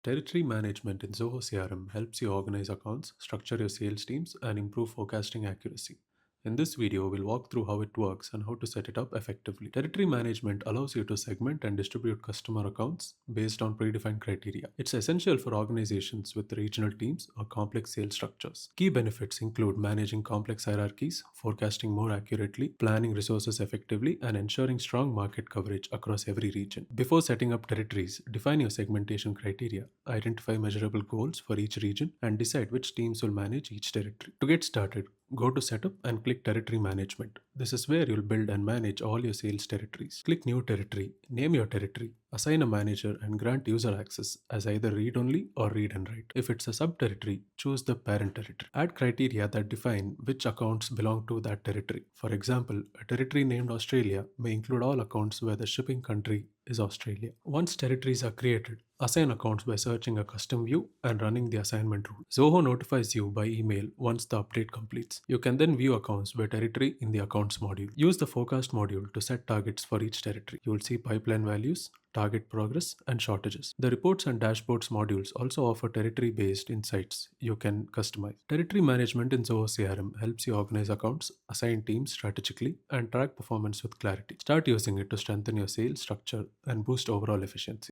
Territory management in Zoho CRM helps you organize accounts, structure your sales teams, and improve forecasting accuracy. In this video, we'll walk through how it works and how to set it up effectively. Territory management allows you to segment and distribute customer accounts based on predefined criteria. It's essential for organizations with regional teams or complex sales structures. Key benefits include managing complex hierarchies, forecasting more accurately, planning resources effectively, and ensuring strong market coverage across every region. Before setting up territories, define your segmentation criteria, identify measurable goals for each region, and decide which teams will manage each territory. To get started, go to Setup and click Territory Management. This is where you'll build and manage all your sales territories. Click New Territory, name your territory, assign a manager, and grant user access as either read only or read and write. If it's a sub-territory, choose the parent territory. Add criteria that define which accounts belong to that territory. For example, a territory named Australia may include all accounts where the shipping country is Australia. Once territories are created, assign accounts by searching a custom view and running the assignment rule. Zoho notifies you by email once the update completes. You can then view accounts by territory in the accounts module. Use the forecast module to set targets for each territory. You will see pipeline values, target progress, and shortages. The reports and dashboards modules also offer territory based insights you can customize. Territory management in Zoho CRM helps you organize accounts, assign teams strategically, and track performance with clarity. Start using it to strengthen your sales structure and boost overall efficiency.